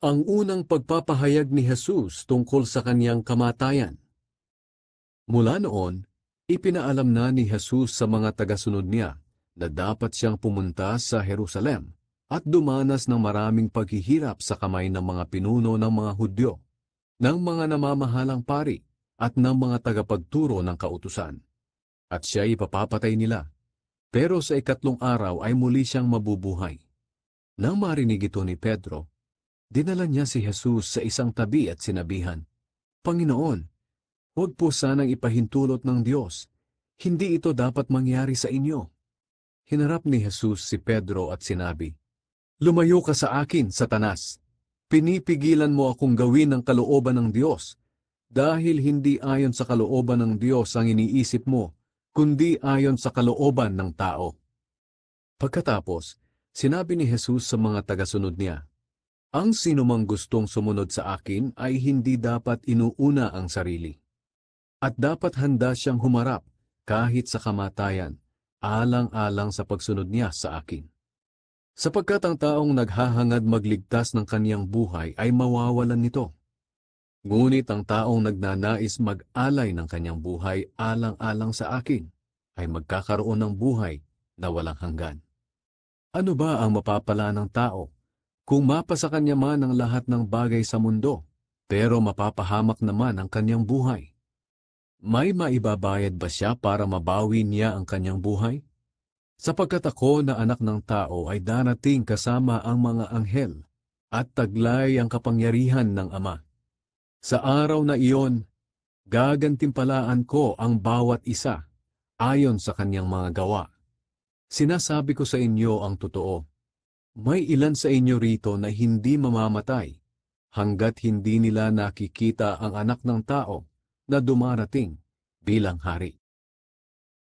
Ang unang pagpapahayag ni Jesus tungkol sa kanyang kamatayan. Mula noon, ipinaalam na ni Jesus sa mga tagasunod niya na dapat siyang pumunta sa Jerusalem at dumanas ng maraming paghihirap sa kamay ng mga pinuno ng mga Hudyo, ng mga namamahalang pari at ng mga tagapagturo ng kautusan. At siya ipapapatay nila. Pero sa ikatlong araw ay muli siyang mabubuhay. Nang marinig ito ni Pedro, dinala niya si Jesus sa isang tabi at sinabihan, "Panginoon, huwag po sanang ipahintulot ng Diyos. Hindi ito dapat mangyari sa inyo." Hinarap ni Jesus si Pedro at sinabi, "Lumayo ka sa akin, Satanas. Pinipigilan mo akong gawin ang kalooban ng Diyos, dahil hindi ayon sa kalooban ng Diyos ang iniisip mo, kundi ayon sa kalooban ng tao." Pagkatapos, sinabi ni Jesus sa mga tagasunod niya, "Ang sinumang gustong sumunod sa akin ay hindi dapat inuuna ang sarili. At dapat handa siyang humarap kahit sa kamatayan, alang-alang sa pagsunod niya sa akin. Sapagkat ang taong naghahangad magligtas ng kaniyang buhay ay mawawalan nito. Ngunit ang taong nagnanais mag-alay ng kanyang buhay alang-alang sa akin ay magkakaroon ng buhay na walang hanggan. Ano ba ang mapapala ng tao kung mapasa kanya man ang lahat ng bagay sa mundo, pero mapapahamak naman ang kanyang buhay? May maibabayad ba siya para mabawi niya ang kanyang buhay? Sapagkat ako na anak ng tao ay darating kasama ang mga anghel at taglay ang kapangyarihan ng Ama. Sa araw na iyon, gagantimpalaan ko ang bawat isa ayon sa kanyang mga gawa. Sinasabi ko sa inyo ang totoo, may ilan sa inyo rito na hindi mamamatay hanggat hindi nila nakikita ang anak ng tao na dumarating bilang hari."